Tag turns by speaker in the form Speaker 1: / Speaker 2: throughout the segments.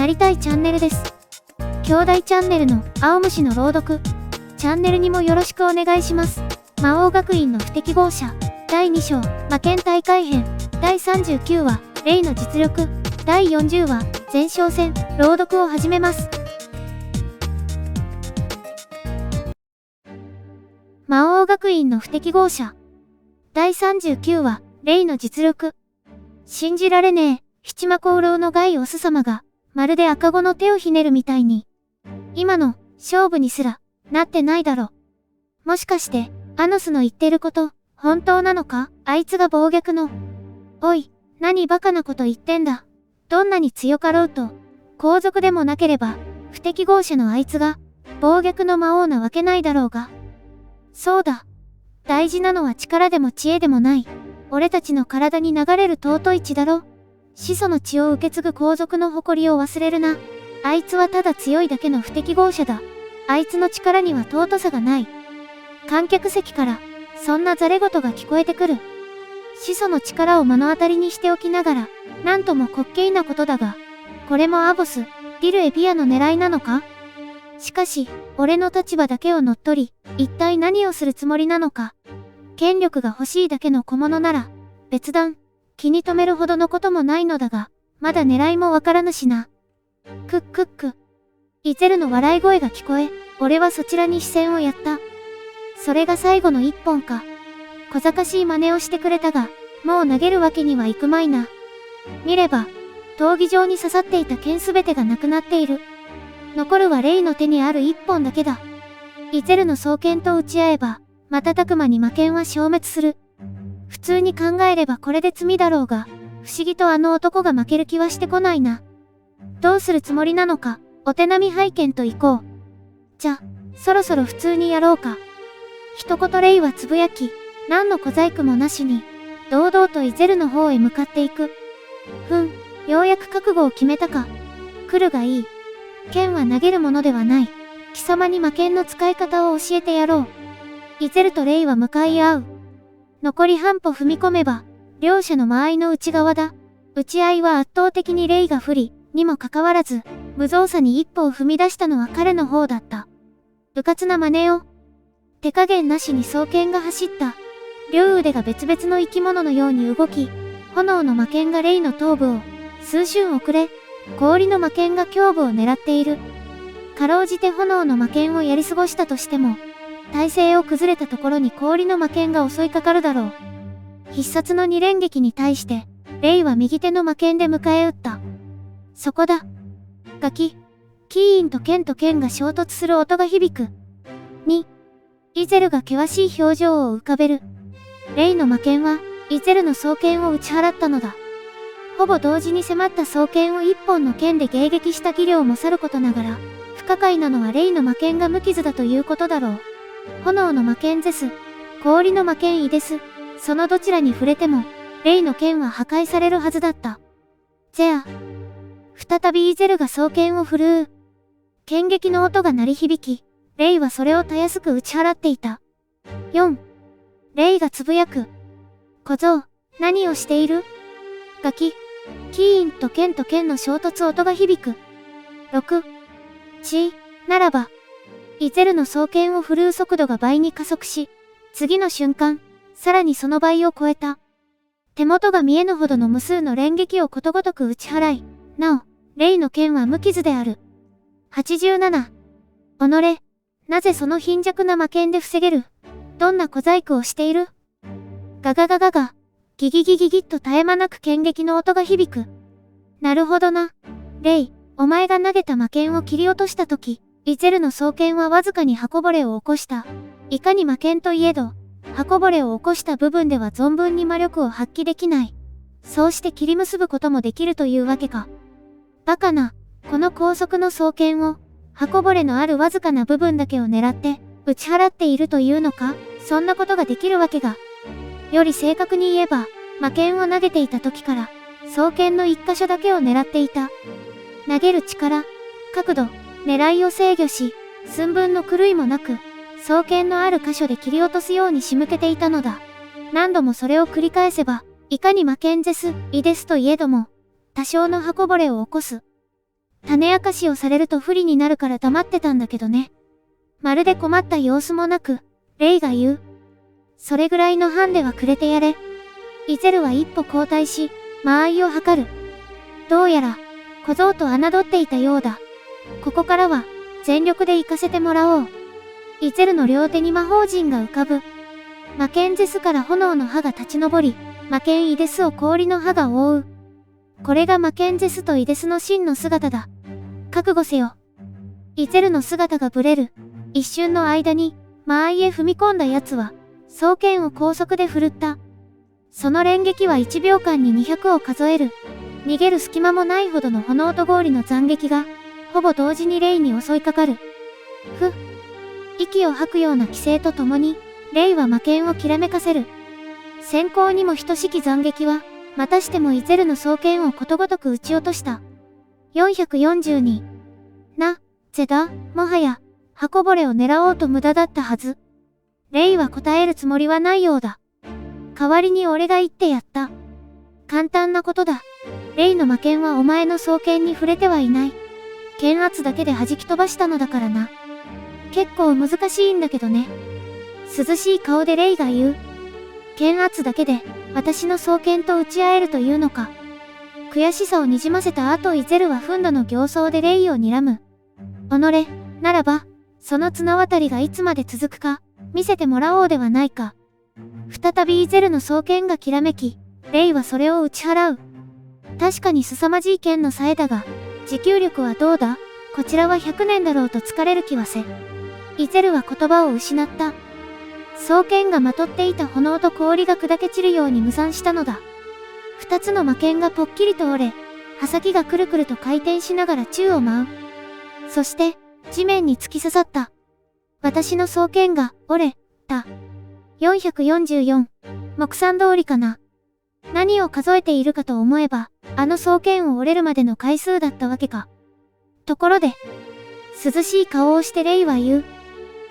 Speaker 1: なりたいチャンネルです。兄弟チャンネルの青虫の朗読チャンネルにもよろしくお願いします。魔王学院の不適合者第2章魔剣大会編第39話レイの実力第40話前哨戦朗読を始めます。魔王学院の不適合者第39話レイの実力。信じられねえ。七魔功労のガイオス様がまるで赤子の手をひねるみたいに今の勝負にすらなってないだろ。もしかしてアノスの言ってること本当なのか。あいつが暴虐の。おい、何バカなこと言ってんだ。どんなに強かろうと皇族でもなければ不適合者のあいつが暴虐の魔王なわけないだろうが。そうだ、大事なのは力でも知恵でもない。俺たちの体に流れる尊い血だろ。始祖の血を受け継ぐ皇族の誇りを忘れるな。あいつはただ強いだけの不適合者だ。あいつの力には尊さがない。観客席からそんなざれ言が聞こえてくる。始祖の力を目の当たりにしておきながらなんとも滑稽なことだが、これもアボス・ディル・エピアの狙いなのか。しかし俺の立場だけを乗っ取り一体何をするつもりなのか。権力が欲しいだけの小物なら別段気に留めるほどのこともないのだが、まだ狙いもわからぬしな。クックック。イゼルの笑い声が聞こえ、俺はそちらに視線をやった。それが最後の一本か。小賢しい真似をしてくれたが、もう投げるわけにはいくまいな。見れば、闘技場に刺さっていた剣すべてがなくなっている。残るはレイの手にある一本だけだ。イゼルの双剣と打ち合えば、瞬く間に魔剣は消滅する。普通に考えればこれで罪だろうが、不思議とあの男が負ける気はしてこないな。どうするつもりなのか、お手並み拝見と行こう。じゃ、そろそろ普通にやろうか。一言レイはつぶやき、何の小細工もなしに、堂々とイゼルの方へ向かっていく。ようやく覚悟を決めたか。来るがいい。剣は投げるものではない。貴様に魔剣の使い方を教えてやろう。イゼルとレイは向かい合う。残り半歩踏み込めば、両者の間合いの内側だ。打ち合いは圧倒的にレイが不利にもかかわらず、無造作に一歩を踏み出したのは彼の方だった。うかつな真似を。手加減なしに双剣が走った。両腕が別々の生き物のように動き、炎の魔剣がレイの頭部を数瞬遅れ、氷の魔剣が胸部を狙っている。かろうじて炎の魔剣をやり過ごしたとしても、体勢を崩れたところに氷の魔剣が襲いかかるだろう。必殺の二連撃に対して、レイは右手の魔剣で迎え撃った。そこだ。ガキーンと剣が衝突する音が響く。イゼルが険しい表情を浮かべる。レイの魔剣は、イゼルの双剣を打ち払ったのだ。ほぼ同時に迫った双剣を一本の剣で迎撃した技量もさることながら、不可解なのはレイの魔剣が無傷だということだろう。炎の魔剣ゼス、氷の魔剣イデス、そのどちらに触れても、レイの剣は破壊されるはずだった。ぜあ。再びイゼルが双剣を振るう。剣撃の音が鳴り響き、レイはそれをたやすく打ち払っていた。レイがつぶやく。小僧、何をしている？ガキ、キーンと剣の衝突音が響く。ならば、イゼルの双剣を振るう速度が倍に加速し、次の瞬間、さらにその倍を超えた。手元が見えぬほどの無数の連撃をことごとく打ち払い、なお、レイの剣は無傷である。87。なぜその貧弱な魔剣で防げる？どんな小細工をしている？ガガガガガ、ギギギギギッと絶え間なく剣撃の音が響く。なるほどな。レイ、お前が投げた魔剣を切り落としたとき、イゼルの双剣はわずかに刃こぼれを起こした。いかに魔剣といえど、刃こぼれを起こした部分では存分に魔力を発揮できない。そうして切り結ぶこともできるというわけか。バカな、この高速の双剣を、刃こぼれのあるわずかな部分だけを狙って、打ち払っているというのか？そんなことができるわけが。より正確に言えば、魔剣を投げていた時から、双剣の一箇所だけを狙っていた。投げる力、角度、狙いを制御し、寸分の狂いもなく、双剣のある箇所で切り落とすように仕向けていたのだ。何度もそれを繰り返せば、いかに魔剣ゼス、イデスといえども、多少の刃こぼれを起こす。種明かしをされると不利になるから黙ってたんだけどね。まるで困った様子もなく、レイが言う。それぐらいのハンデはくれてやれ。イゼルは一歩後退し、間合いを図る。どうやら、小僧と侮っていたようだ。ここからは、全力で行かせてもらおう。イゼルの両手に魔法陣が浮かぶ。魔剣ゼスから炎の刃が立ち上り、魔剣イデスを氷の刃が覆う。これが魔剣ゼスとイデスの真の姿だ。覚悟せよ。イゼルの姿がぶれる。一瞬の間に、間合いへ踏み込んだ奴は、双剣を高速で振るった。その連撃は1秒間に200を数える。逃げる隙間もないほどの炎と氷の斬撃が、ほぼ同時にレイに襲いかかる。息を吐くような気勢とともに、レイは魔剣をきらめかせる。閃光にも等しき斬撃は、またしてもイゼルの双剣をことごとく撃ち落とした。442。ゼだ、もはや、刃こぼれを狙おうと無駄だったはず。レイは答えるつもりはないようだ。代わりに俺が言ってやった。簡単なことだ。レイの魔剣はお前の双剣に触れてはいない。剣圧だけで弾き飛ばしたのだからな。結構難しいんだけどね。涼しい顔でレイが言う。剣圧だけで、私の双剣と打ち合えるというのか。悔しさをにじませた後イゼルは憤怒の形相でレイを睨む。己、ならば、その綱渡りがいつまで続くか、見せてもらおうではないか。再びイゼルの双剣がきらめき、レイはそれを打ち払う。確かに凄まじい剣の冴えだが、持久力はどうだ？こちらは100年だろうと疲れる気はせ。イゼルは言葉を失った。双剣がまとっていた炎と氷が砕け散るように無惨したのだ。二つの魔剣がぽっきりと折れ、刃先がくるくると回転しながら宙を舞う。そして、地面に突き刺さった。私の双剣が折れた。444。木山通りかな。何を数えているかと思えば、あの双剣を折れるまでの回数だったわけか。ところで、涼しい顔をしてレイは言う。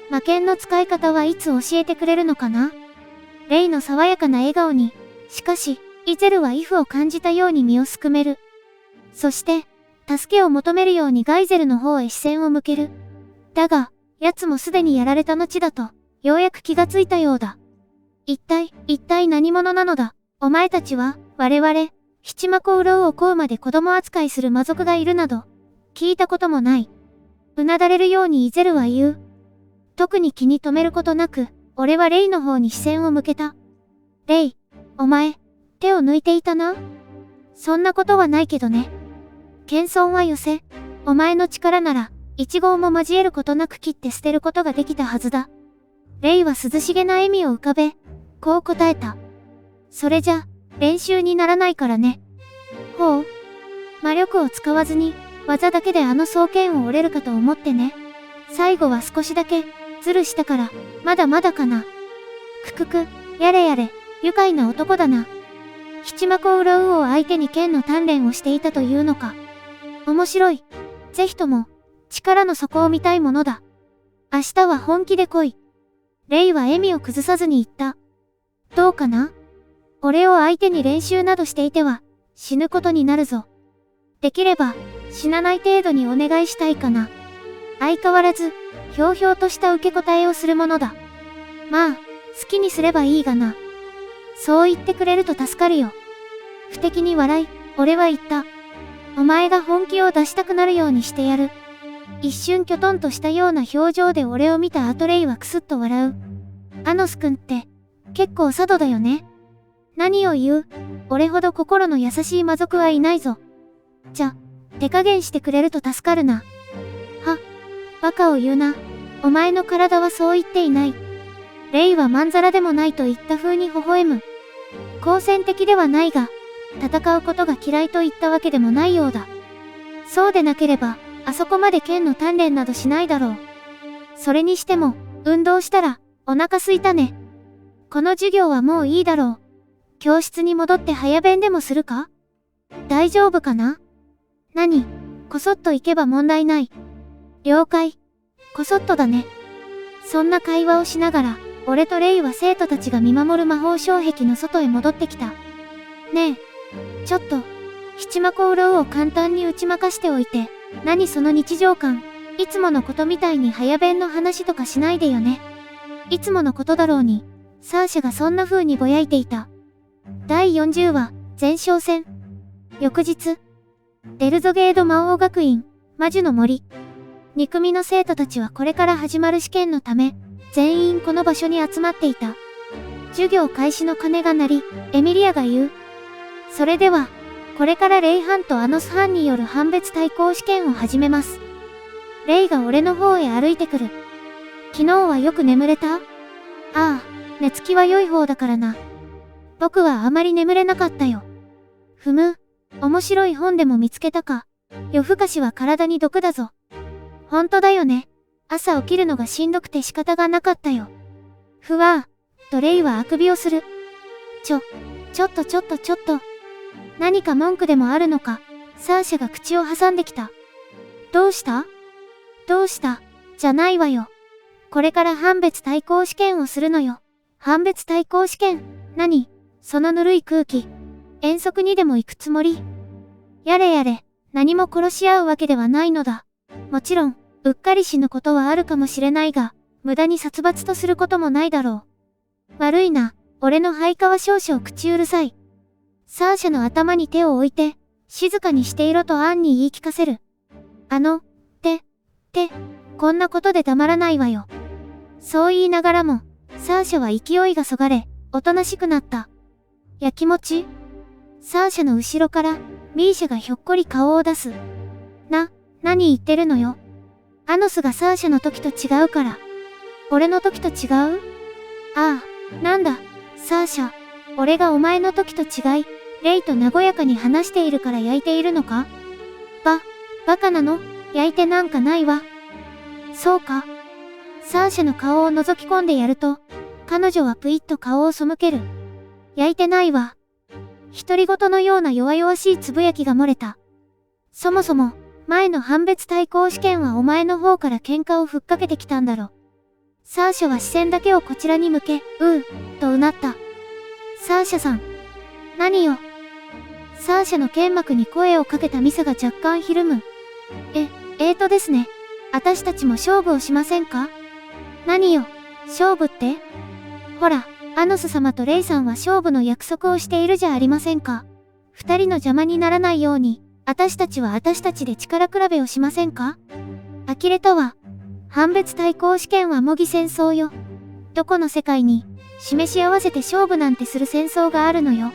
Speaker 1: 魔剣の使い方はいつ教えてくれるのかな？レイの爽やかな笑顔に、しかし、イゼルは畏怖を感じたように身をすくめる。そして、助けを求めるようにガイゼルの方へ視線を向ける。だが、奴もすでにやられた後だと、ようやく気がついたようだ。一体何者なのだ？お前たちは、我々、七魔コウロウをこうまで子供扱いする魔族がいるなど、聞いたこともない。うなだれるようにイゼルは言う。特に気に留めることなく、俺はレイの方に視線を向けた。レイ、お前、手を抜いていたな？そんなことはないけどね。謙遜はよせ。お前の力なら、一号も交えることなく切って捨てることができたはずだ。レイは涼しげな笑みを浮かべ、こう答えた。それじゃ、練習にならないからね。ほう。魔力を使わずに、技だけであの双剣を折れるかと思ってね。最後は少しだけ、ズルしたから、まだまだかな。やれやれ、愉快な男だな。七魔コウロウを相手に剣の鍛錬をしていたというのか。面白い。ぜひとも、力の底を見たいものだ。明日は本気で来い。レイは笑みを崩さずに言った。どうかな？俺を相手に練習などしていては、死ぬことになるぞ。できれば、死なない程度にお願いしたいかな。相変わらず、ひょうひょうとした受け答えをするものだ。まあ、好きにすればいいがな。そう言ってくれると助かるよ。不敵に笑い、俺は言った。お前が本気を出したくなるようにしてやる。一瞬きょとんとしたような表情で俺を見た後レイはクスッと笑う。アノス君って、結構佐渡だよね。何を言う？俺ほど心の優しい魔族はいないぞ。手加減してくれると助かるな。バカを言うな。お前の体はそう言っていない。レイはまんざらでもないと言った風に微笑む。好戦的ではないが、戦うことが嫌いと言ったわけでもないようだ。そうでなければ、あそこまで剣の鍛錬などしないだろう。それにしても、運動したら、お腹すいたね。この授業はもういいだろう。教室に戻って早弁でもするか？大丈夫かな？何？こそっと行けば問題ない。了解。こそっとだね。そんな会話をしながら、俺とレイは生徒たちが見守る魔法障壁の外へ戻ってきた。ねえ、ちょっと、七魔コウロウを簡単に打ち負かしておいて、何その日常感。いつものことみたいに早弁の話とかしないでよね。いつものことだろうに、サーシャがそんな風にぼやいていた。第40話、前哨戦。翌日、デルゾゲード魔王学院、魔女の森。2組の生徒たちはこれから始まる試験のため、全員この場所に集まっていた。授業開始の鐘が鳴り、エミリアが言う。それでは、これからレイ班とアノス班による判別対抗試験を始めます。レイが俺の方へ歩いてくる。昨日はよく眠れた？ああ、寝つきは良い方だからな。僕はあまり眠れなかったよ。ふむ、面白い本でも見つけたか。夜更かしは体に毒だぞ。ほんとだよね。朝起きるのがしんどくて仕方がなかったよ。ふわぁ、とレイはあくびをする。ちょっと。何か文句でもあるのか。サーシャが口を挟んできた。どうしたじゃないわよ。これから判別対抗試験をするのよ。判別対抗試験？何？そのぬるい空気。遠足にでも行くつもり？やれ、何も殺し合うわけではないのだ。もちろん、うっかり死ぬことはあるかもしれないが、無駄に殺伐とすることもないだろう。悪いな、俺の配下は少々口うるさい。サーシャの頭に手を置いて、静かにしていろとアンに言い聞かせる。こんなことで黙らないわよ。そう言いながらも、サーシャは勢いがそがれ、おとなしくなった。やきもち？サーシャの後ろから、ミーシャがひょっこり顔を出す。何言ってるのよ。アノスがサーシャの時と違うから。俺の時と違う？ああ、なんだ、サーシャ。俺がお前の時と違い、レイと和やかに話しているから焼いているのか？バカなの？焼いてなんかないわ。そうか。サーシャの顔を覗き込んでやると、彼女はぷいっと顔を背ける。焼いてないわ。独り言のような弱々しいつぶやきが漏れた。そもそも、前の判別対抗試験はお前の方から喧嘩をふっかけてきたんだろ。サーシャは視線だけをこちらに向け、とうなった。サーシャさん。何よ。サーシャの剣幕に声をかけたミサが若干ひるむ。ですね。私たちも勝負をしませんか？何よ、勝負って？ほら、アノス様とレイさんは勝負の約束をしているじゃありませんか。二人の邪魔にならないように、私たちは私たちで力比べをしませんか？呆れたわ。判別対抗試験は模擬戦争よ。どこの世界に、示し合わせて勝負なんてする戦争があるのよ。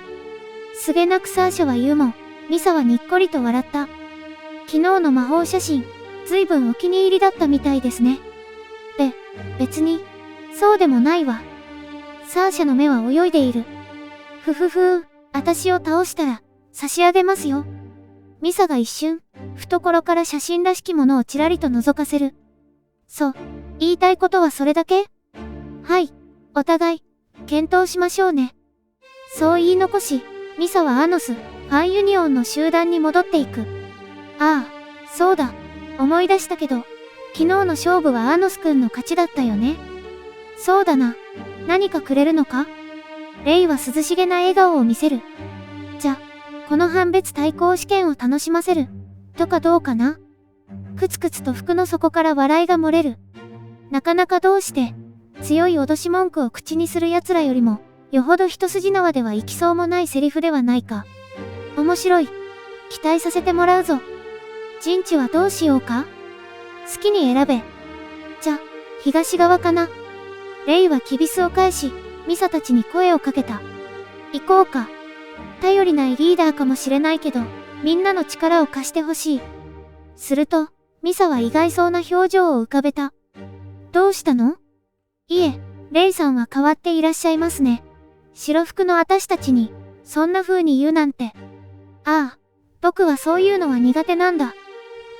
Speaker 1: すげなくサーシャは言うも、ミサはにっこりと笑った。昨日の魔法写真、ずいぶんお気に入りだったみたいですね。別に、そうでもないわ。サーシャの目は泳いでいる。私を倒したら、差し上げますよ。ミサが一瞬、懐から写真らしきものをちらりと覗かせる。言いたいことはそれだけ？はい、お互い、検討しましょうね。そう言い残し、ミサはアノス、ファンユニオンの集団に戻っていく。ああ、そうだ、思い出したけど、昨日の勝負はアノスくんの勝ちだったよね。そうだな。何かくれるのか？レイは涼しげな笑顔を見せる。この判別対抗試験を楽しませる。とかどうかな？くつくつと服の底から笑いが漏れる。なかなかどうして、強い脅し文句を口にする奴らよりも、よほど一筋縄ではいきそうもないセリフではないか。面白い。期待させてもらうぞ。陣地はどうしようか？好きに選べ。東側かな。レイはキビスを返し、ミサたちに声をかけた。行こうか。頼りないリーダーかもしれないけど、みんなの力を貸してほしい。すると、ミサは意外そうな表情を浮かべた。どうしたの？いえ、レイさんは変わっていらっしゃいますね。白服の私たちに、そんな風に言うなんて。ああ、僕はそういうのは苦手なんだ。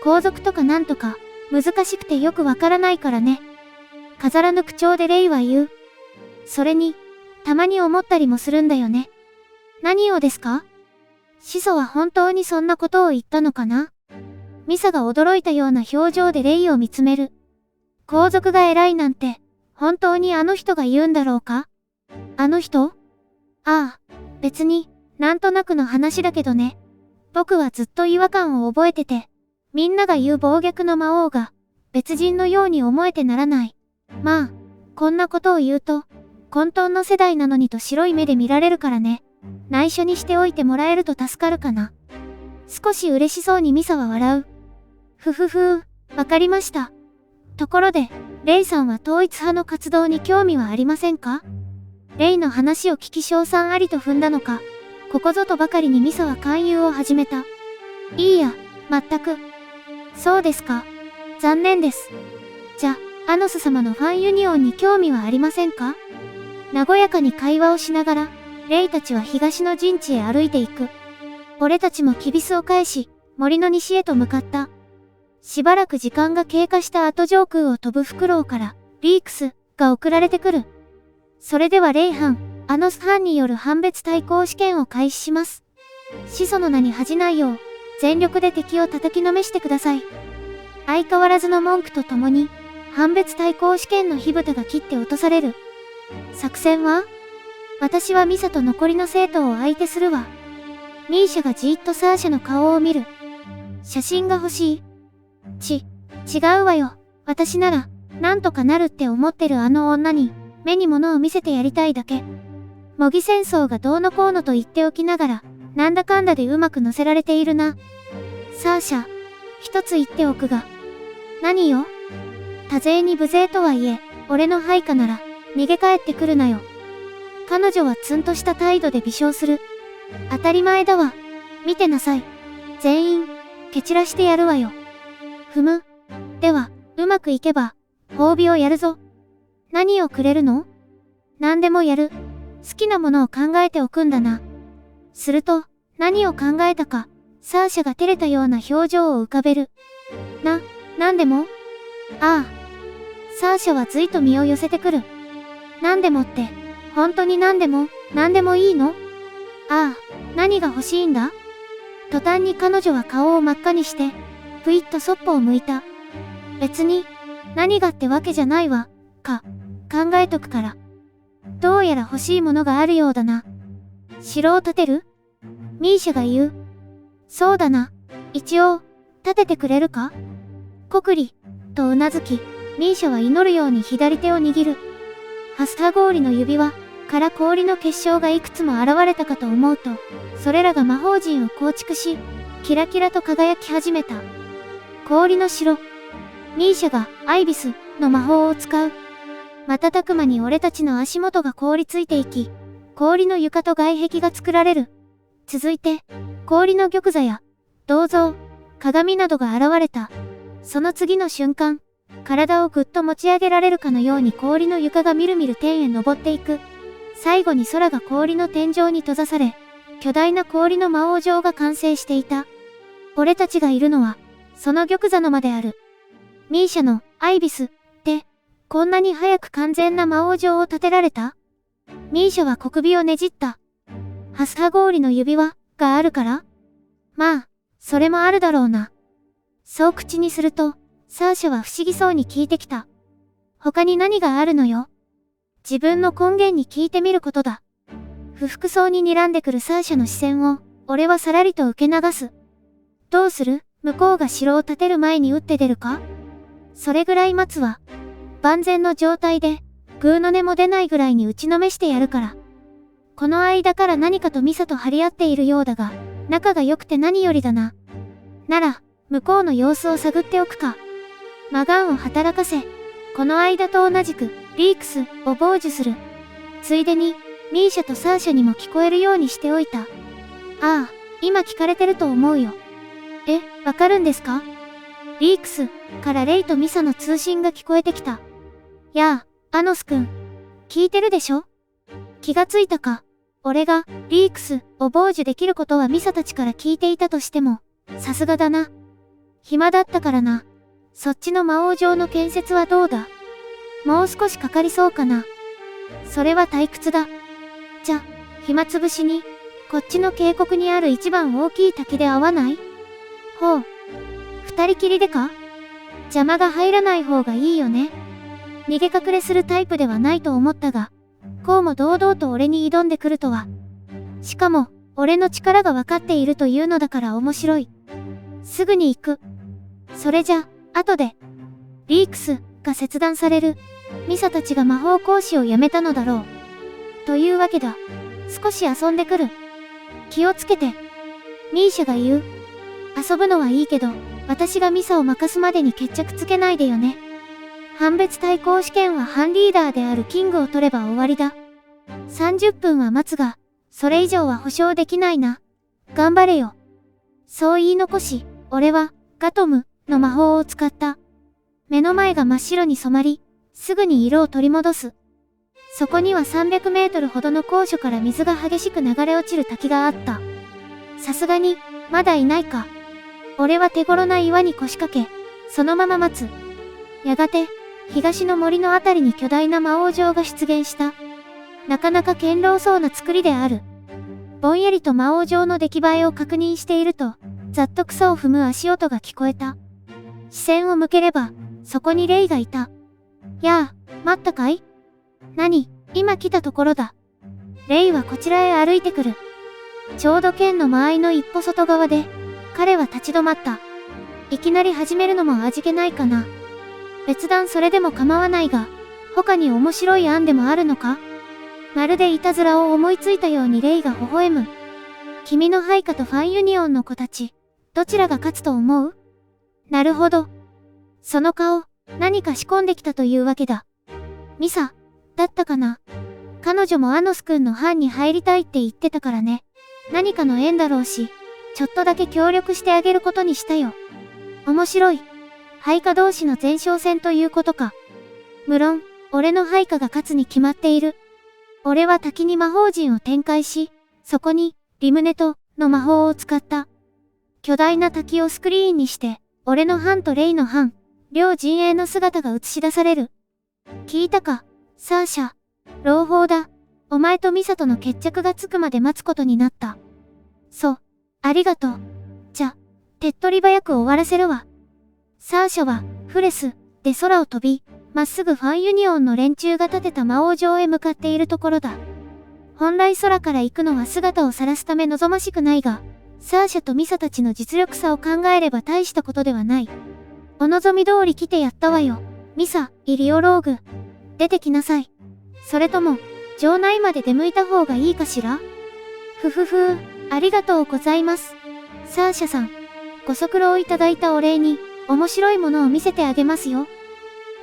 Speaker 1: 皇族とかなんとか、難しくてよくわからないからね。飾らぬ口調でレイは言う。それに、たまに思ったりもするんだよね。何をですか？始祖は本当にそんなことを言ったのかな？ミサが驚いたような表情でレイを見つめる。皇族が偉いなんて、本当にあの人が言うんだろうか？あの人？ああ、別に、なんとなくの話だけどね。僕はずっと違和感を覚えてて、みんなが言う暴虐の魔王が、別人のように思えてならない。まあ、こんなことを言うと、混沌の世代なのにと白い目で見られるからね。内緒にしておいてもらえると助かるかな。少し嬉しそうにミサは笑う。ふふふわかりました。ところで、レイさんは統一派の活動に興味はありませんか？レイの話を聞き称賛ありと踏んだのか、ここぞとばかりにミサは勧誘を始めた。いいや、まったく。そうですか。残念です。じゃ、アノス様のファンユニオンに興味はありませんか？和やかに会話をしながら、レイたちは東の陣地へ歩いていく。俺たちもキビスを返し、森の西へと向かった。しばらく時間が経過した後上空を飛ぶフクロウから、リークスが送られてくる。それではレイ班、アノス班による判別対抗試験を開始します。始祖の名に恥じないよう、全力で敵を叩きのめしてください。相変わらずの文句とともに、判別対抗試験の火蓋が切って落とされる。作戦は？私はミサと残りの生徒を相手するわ。ミーシャがじーっとサーシャの顔を見る。写真が欲しい？違うわよ。私なら、なんとかなるって思ってるあの女に、目に物を見せてやりたいだけ。模擬戦争がどうのこうのと言っておきながら、なんだかんだでうまく乗せられているな。サーシャ、一つ言っておくが。何よ？多勢に無勢とはいえ、俺の配下なら、逃げ帰ってくるなよ。彼女はツンとした態度で微笑する。当たり前だわ。見てなさい。全員、蹴散らしてやるわよ。ふむ。では、うまくいけば、褒美をやるぞ。何をくれるの？何でもやる。好きなものを考えておくんだな。すると、何を考えたか、サーシャが照れたような表情を浮かべる。なんでも？ああ。サーシャはずいと身を寄せてくる。なんでもって、本当に何でもいいの？ああ、何が欲しいんだ？途端に彼女は顔を真っ赤にして、ぷいっとそっぽを向いた。別に、何がってわけじゃないわ、考えとくから。どうやら欲しいものがあるようだな。城を建てる？ミーシャが言う。そうだな。一応、建ててくれるか？コクリ、とうなずき、ミーシャは祈るように左手を握る。ハスタ氷の指輪から氷の結晶がいくつも現れたかと思うと、それらが魔法陣を構築し、キラキラと輝き始めた。氷の城。ミーシャがアイビスの魔法を使う。瞬く間に俺たちの足元が凍りついていき、氷の床と外壁が作られる。続いて、氷の玉座や銅像、鏡などが現れた。その次の瞬間、体をぐっと持ち上げられるかのように氷の床がみるみる天へ登っていく。最後に空が氷の天井に閉ざされ、巨大な氷の魔王城が完成していた。俺たちがいるのは、その玉座の間である。ミーシャのアイビスって、こんなに早く完全な魔王城を建てられた？ミーシャは小首をねじった。ハスハ氷の指輪があるから？まあ、それもあるだろうな。そう口にすると、サーシャは不思議そうに聞いてきた。他に何があるのよ？自分の根源に聞いてみることだ。不服そうに睨んでくるサーシャの視線を、俺はさらりと受け流す。どうする？向こうが城を建てる前に打って出るか？それぐらい待つわ。万全の状態で、グーの音も出ないぐらいに打ちのめしてやるから。この間から何かとミサと張り合っているようだが、仲が良くて何よりだな。なら、向こうの様子を探っておくか。マガンを働かせ、この間と同じく、リークスを傍受する。ついでに、ミーシャとサーシャにも聞こえるようにしておいた。ああ、今聞かれてると思うよ。わかるんですか？リークスからレイとミサの通信が聞こえてきた。やあ、アノス君。聞いてるでしょ？気がついたか？俺が、リークスを傍受できることはミサたちから聞いていたとしても、さすがだな。暇だったからな。そっちの魔王城の建設はどうだ？もう少しかかりそうかな。それは退屈だ。じゃ、暇つぶしに、こっちの渓谷にある一番大きい滝で会わない？ほう。二人きりでか？邪魔が入らない方がいいよね。逃げ隠れするタイプではないと思ったが、こうも堂々と俺に挑んでくるとは。しかも、俺の力が分かっているというのだから面白い。すぐに行く。それじゃ、後で、リークスが切断される。ミサたちが魔法講師をやめたのだろう。というわけだ。少し遊んでくる。気をつけて。ミーシャが言う。遊ぶのはいいけど、私がミサを任すまでに決着つけないでよね。判別対抗試験は班リーダーであるキングを取れば終わりだ。30分は待つが、それ以上は保証できないな。頑張れよ。そう言い残し、俺は、ガトムの魔法を使った。目の前が真っ白に染まり、すぐに色を取り戻す。そこには300メートルほどの高所から水が激しく流れ落ちる滝があった。さすがに、まだいないか。俺は手頃な岩に腰掛け、そのまま待つ。やがて、東の森のあたりに巨大な魔王城が出現した。なかなか堅牢そうな作りである。ぼんやりと魔王城の出来栄えを確認していると、ざっと草を踏む足音が聞こえた。視線を向ければ、そこにレイがいた。やあ、待ったかい？何？今来たところだ。レイはこちらへ歩いてくる。ちょうど剣の間合いの一歩外側で、彼は立ち止まった。いきなり始めるのも味気ないかな。別段それでも構わないが、他に面白い案でもあるのか？まるでいたずらを思いついたようにレイが微笑む。君の配下とファンユニオンの子たち、どちらが勝つと思う？なるほど。その顔、何か仕込んできたというわけだ。ミサ、だったかな。彼女もアノス君の班に入りたいって言ってたからね。何かの縁だろうし、ちょっとだけ協力してあげることにしたよ。面白い。配下同士の前哨戦ということか。無論、俺の配下が勝つに決まっている。俺は滝に魔法陣を展開し、そこに、リムネトの魔法を使った。巨大な滝をスクリーンにして、俺の班とレイの班、両陣営の姿が映し出される。聞いたか、サーシャ。朗報だ。お前とミサとの決着がつくまで待つことになった。そう、ありがとう。じゃ、手っ取り早く終わらせるわ。サーシャは、フレス、で空を飛び、まっすぐファンユニオンの連中が建てた魔王城へ向かっているところだ。本来空から行くのは姿を晒すため望ましくないが、サーシャとミサたちの実力差を考えれば大したことではない。お望み通り来てやったわよ。ミサ、イリオローグ。出てきなさい。それとも、城内まで出向いた方がいいかしら？ふふふ、ありがとうございます。サーシャさん、ご足労いただいたお礼に、面白いものを見せてあげますよ。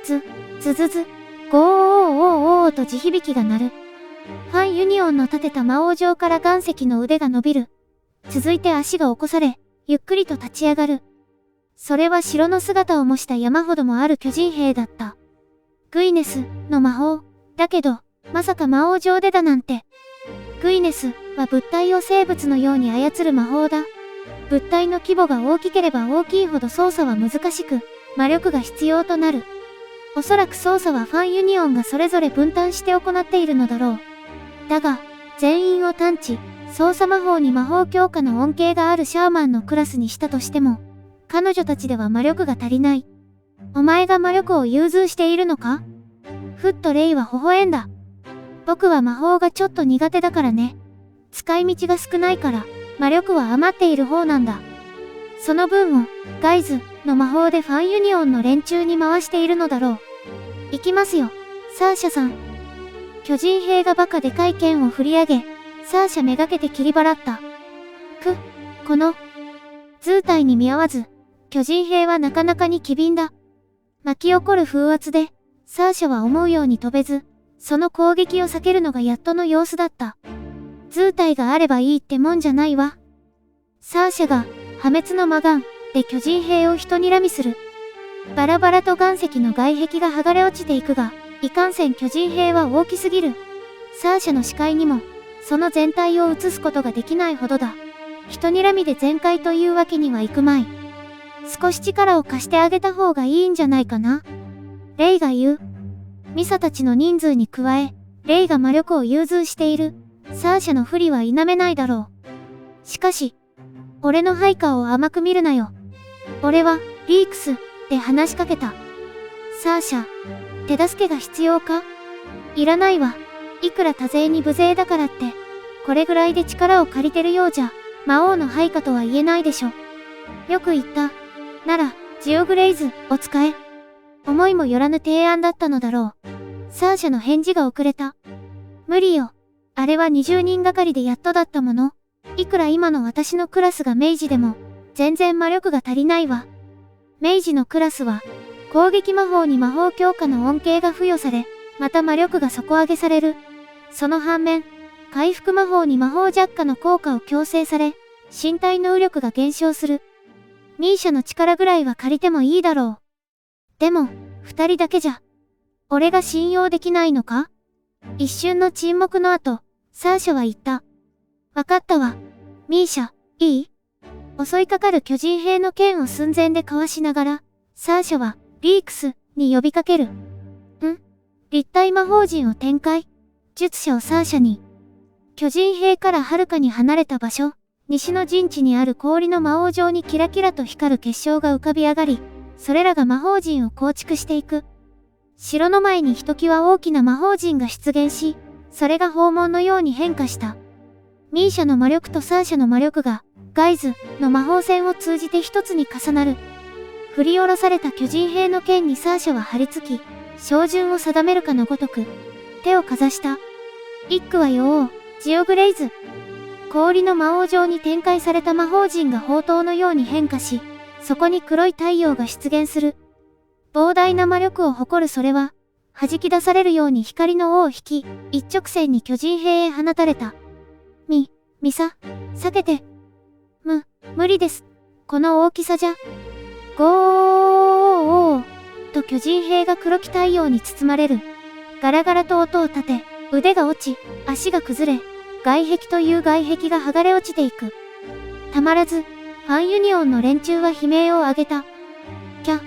Speaker 1: ズズズ、ゴーオーオーオーと地響きが鳴る。ファンユニオンの建てた魔王城から岩石の腕が伸びる。続いて足が起こされ、ゆっくりと立ち上がる。それは城の姿を模した山ほどもある巨人兵だった。グイネスの魔法。だけど、まさか魔王城でだなんて。グイネスは物体を生物のように操る魔法だ。物体の規模が大きければ大きいほど操作は難しく、魔力が必要となる。おそらく操作はファンユニオンがそれぞれ分担して行っているのだろう。だが、全員を探知、操作魔法に魔法強化の恩恵があるシャーマンのクラスにしたとしても、彼女たちでは魔力が足りない。お前が魔力を融通しているのか？ふっとレイは微笑んだ。僕は魔法がちょっと苦手だからね。使い道が少ないから、魔力は余っている方なんだ。その分を、ガイズの魔法でファンユニオンの連中に回しているのだろう。行きますよ、サーシャさん。巨人兵がバカでかい剣を振り上げ、サーシャめがけて切り払った。この、図体に見合わず、巨人兵はなかなかに機敏だ。巻き起こる風圧で、サーシャは思うように飛べず、その攻撃を避けるのがやっとの様子だった。図体があればいいってもんじゃないわ。サーシャが、破滅の魔眼で巨人兵を一睨みする。バラバラと岩石の外壁が剥がれ落ちていくが、いかんせん巨人兵は大きすぎる。サーシャの視界にも、その全体を映すことができないほどだ。一睨みで全開というわけにはいくまい。少し力を貸してあげた方がいいんじゃないかな。レイが言う。ミサたちの人数に加え、レイが魔力を融通している。サーシャの不利は否めないだろう。しかし、俺の配下を甘く見るなよ。俺は、リークス、で話しかけた。サーシャ、手助けが必要か？いらないわ。いくら多勢に無勢だからって、これぐらいで力を借りてるようじゃ、魔王の配下とは言えないでしょ。よく言った。なら、ジオグレイズ、お使え。思いもよらぬ提案だったのだろう。サーシャの返事が遅れた。無理よ。あれは20人がかりでやっとだったもの。いくら今の私のクラスが明治でも、全然魔力が足りないわ。明治のクラスは、攻撃魔法に魔法強化の恩恵が付与され、また魔力が底上げされる。その反面、回復魔法に魔法弱化の効果を強制され、身体能力が減少する。ミーシャの力ぐらいは借りてもいいだろう。でも、2人だけじゃ。俺が信用できないのか？一瞬の沈黙の後、サーシャは言った。わかったわ。ミーシャ、いい？襲いかかる巨人兵の剣を寸前でかわしながら、サーシャは、リークス、に呼びかける。立体魔法陣を展開。術者をサーシャに。巨人兵からはるかに離れた場所、西の陣地にある氷の魔王状にキラキラと光る結晶が浮かび上がり、それらが魔法陣を構築していく。城の前にひときわ大きな魔法陣が出現し、それが訪問のように変化した。ミーシャの魔力とサーシャの魔力が、ガイズの魔法戦を通じて一つに重なる。振り下ろされた巨人兵の剣にサーシャは張り付き、照準を定めるかのごとく、手をかざした。一句はよー、ジオグレイズ。氷の魔王状に展開された魔法陣が宝刀のように変化し、そこに黒い太陽が出現する。膨大な魔力を誇るそれは、弾き出されるように光の尾を引き、一直線に巨人兵へ放たれた。ミサ、避けて。無理です。この大きさじゃ。ゴーと巨人兵が黒き太陽に包まれる。ガラガラと音を立て、腕が落ち、足が崩れ、外壁という外壁が剥がれ落ちていく。たまらず、ファンユニオンの連中は悲鳴を上げた。キャー。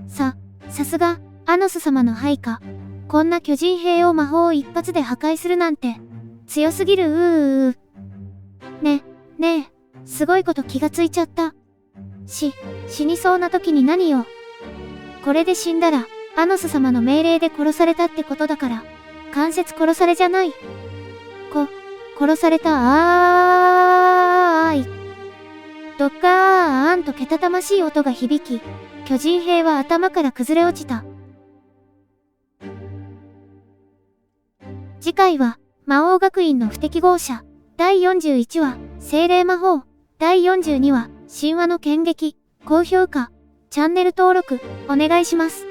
Speaker 1: さすが、アノス様の配下。こんな巨人兵を魔法を一発で破壊するなんて、強すぎる。ねえ、すごいこと気がついちゃった。死にそうな時に何よ。これで死んだら、アノス様の命令で殺されたってことだから、間接殺されじゃない。殺されたドッカーンとけたたましい音が響き、巨人兵は頭から崩れ落ちた。次回は、魔王学院の不適合者、第41話、精霊魔法、第42話、神話の剣撃、高評価、チャンネル登録、お願いします。